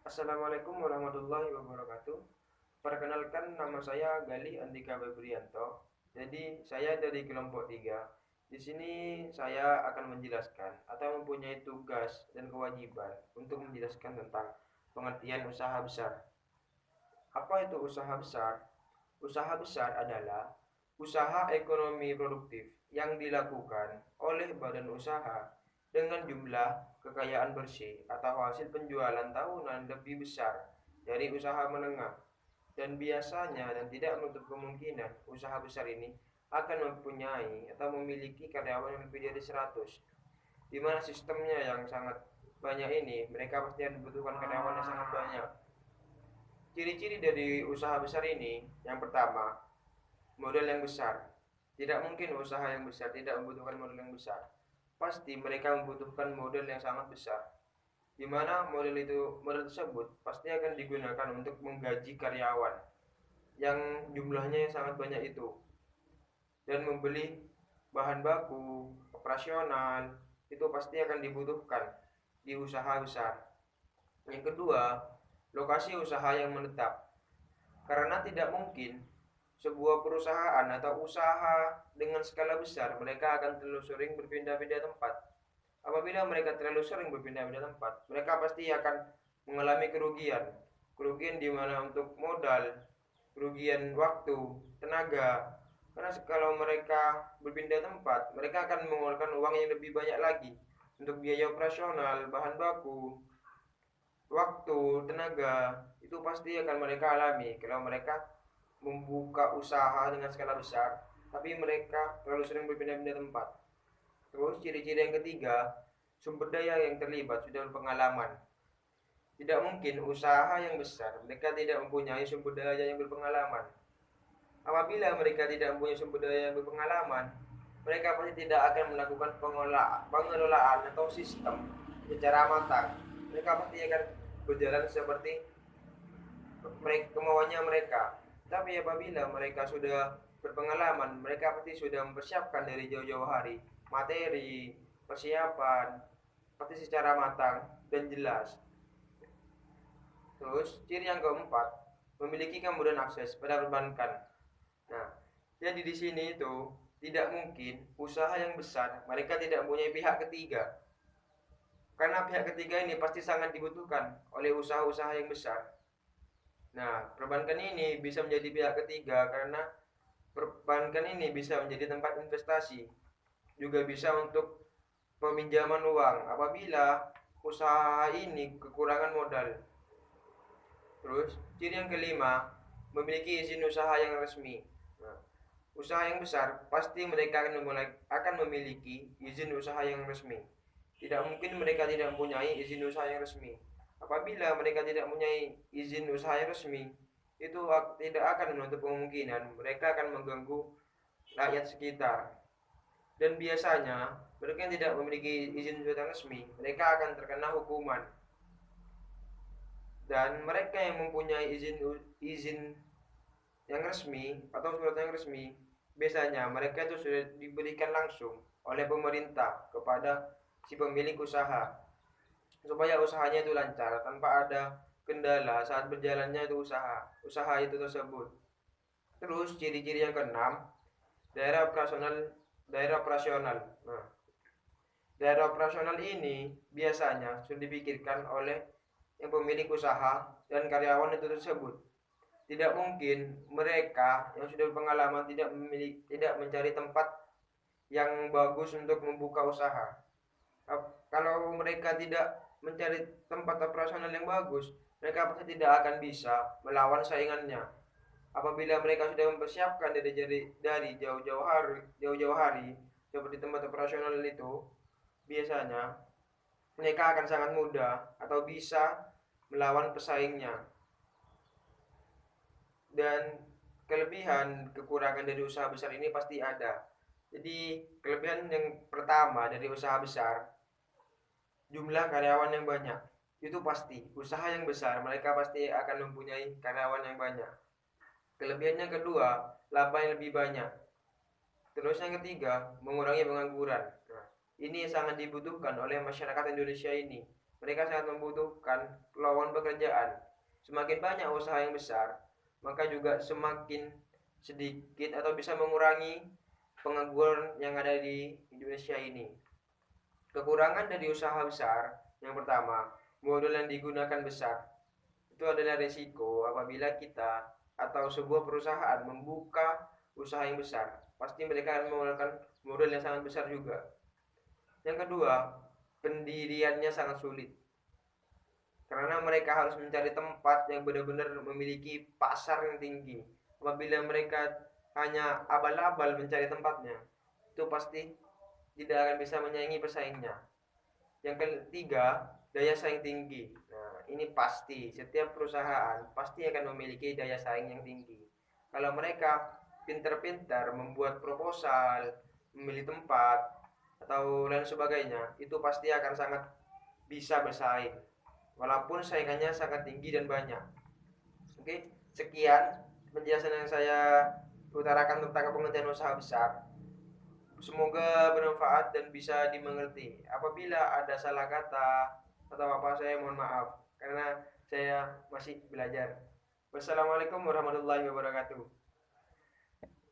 Assalamualaikum warahmatullahi wabarakatuh. Perkenalkan, nama saya Galih Andika Febrianto. Jadi, saya dari kelompok 3. Di sini saya akan menjelaskan atau mempunyai tugas dan kewajiban untuk menjelaskan tentang pengertian usaha besar. Apa itu usaha besar? Usaha besar adalah usaha ekonomi produktif yang dilakukan oleh badan usaha dengan jumlah kekayaan bersih atau hasil penjualan tahunan lebih besar dari usaha menengah. Dan biasanya dan tidak menutup kemungkinan usaha besar ini akan mempunyai atau memiliki karyawan yang lebih dari 100. Di mana sistemnya yang sangat banyak ini, mereka pasti membutuhkan karyawan yang sangat banyak. Ciri-ciri dari usaha besar ini, yang pertama, modal yang besar. Tidak mungkin usaha yang besar tidak membutuhkan modal yang besar. Pasti mereka membutuhkan modal yang sangat besar. Di mana modal tersebut pasti akan digunakan untuk menggaji karyawan yang jumlahnya yang sangat banyak itu, dan membeli bahan baku operasional itu pasti akan dibutuhkan di usaha besar. Yang kedua, lokasi usaha yang menetap. Karena tidak mungkin sebuah perusahaan atau usaha dengan skala besar mereka akan terlalu sering berpindah-pindah tempat. Apabila mereka terlalu sering berpindah-pindah tempat, mereka pasti akan mengalami kerugian. Kerugian di mana untuk modal, kerugian waktu, tenaga. Karena kalau mereka berpindah tempat, mereka akan mengeluarkan uang yang lebih banyak lagi untuk biaya operasional, bahan baku, waktu, tenaga. Itu pasti akan mereka alami kalau mereka membuka usaha dengan skala besar, tapi mereka terlalu sering berpindah-pindah tempat. Terus ciri-ciri yang ketiga, sumber daya yang terlibat sudah berpengalaman. Tidak mungkin usaha yang besar mereka tidak mempunyai sumber daya yang berpengalaman. Apabila mereka tidak mempunyai sumber daya yang berpengalaman, mereka pasti tidak akan melakukan pengelolaan atau sistem secara matang. Mereka pasti akan berjalan seperti kemauannya mereka. Tapi apabila mereka sudah berpengalaman, mereka pasti sudah mempersiapkan dari jauh-jauh hari materi, persiapan, pasti secara matang dan jelas. Terus ciri yang keempat, memiliki kemudahan akses pada perbankan. Nah, jadi di sini itu tidak mungkin usaha yang besar mereka tidak mempunyai pihak ketiga. Karena pihak ketiga ini pasti sangat dibutuhkan oleh usaha-usaha yang besar. Nah, perbankan ini bisa menjadi pihak ketiga karena perbankan ini bisa menjadi tempat investasi, juga bisa untuk peminjaman uang apabila usaha ini kekurangan modal. Terus, ciri yang kelima, memiliki izin usaha yang resmi. Nah, usaha yang besar pasti mereka akan memiliki izin usaha yang resmi. Tidak mungkin mereka tidak mempunyai izin usaha yang resmi. Apabila mereka tidak mempunyai izin usaha yang resmi, itu tidak akan menutup kemungkinan mereka akan mengganggu rakyat sekitar. Dan biasanya mereka yang tidak memiliki izin usaha resmi, mereka akan terkena hukuman. Dan mereka yang mempunyai izin yang resmi atau surat yang resmi, biasanya mereka itu sudah diberikan langsung oleh pemerintah kepada si pemilik usaha supaya usahanya itu lancar tanpa ada kendala saat berjalannya itu usaha itu tersebut. Terus ciri-ciri yang keenam, daerah operasional daerah operasional. Nah, daerah operasional ini biasanya sudah dipikirkan oleh yang pemilik usaha dan karyawan itu tersebut. Tidak mungkin mereka yang sudah berpengalaman tidak mencari tempat yang bagus untuk membuka usaha. Kalau mereka tidak mencari tempat operasional yang bagus, mereka pasti tidak akan bisa melawan saingannya. Apabila mereka sudah mempersiapkan dari jauh-jauh hari seperti tempat operasional itu, biasanya mereka akan sangat mudah atau bisa melawan pesaingnya. Dan kelebihan kekurangan dari usaha besar ini pasti ada. Jadi kelebihan yang pertama dari usaha besar, jumlah karyawan yang banyak. Itu pasti usaha yang besar mereka pasti akan mempunyai karyawan yang banyak. Kelebihannya kedua, laba yang lebih banyak. Terus yang ketiga, mengurangi pengangguran. Nah, ini sangat dibutuhkan oleh masyarakat Indonesia ini. Mereka sangat membutuhkan lowongan pekerjaan. Semakin banyak usaha yang besar, maka juga semakin sedikit atau bisa mengurangi pengangguran yang ada di Indonesia ini. Kekurangan dari usaha besar, yang pertama, modal yang digunakan besar. Itu adalah risiko apabila kita atau sebuah perusahaan membuka usaha yang besar. Pasti mereka akan menggunakan modal yang sangat besar juga. Yang kedua, pendiriannya sangat sulit. Karena mereka harus mencari tempat yang benar-benar memiliki pasar yang tinggi. Apabila mereka hanya abal-abal mencari tempatnya, itu pasti tidak akan bisa menyaingi pesaingnya. Yang ketiga, daya saing tinggi. Nah, ini pasti setiap perusahaan pasti akan memiliki daya saing yang tinggi. Kalau mereka pintar-pintar membuat proposal, memilih tempat, atau lain sebagainya, itu pasti akan sangat bisa bersaing. Walaupun saingannya sangat tinggi dan banyak. Oke, sekian penjelasan yang saya utarakan tentang pengertian usaha besar. Semoga bermanfaat dan bisa dimengerti. Apabila ada salah kata atau apa, saya mohon maaf karena saya masih belajar. Wassalamualaikum warahmatullahi wabarakatuh.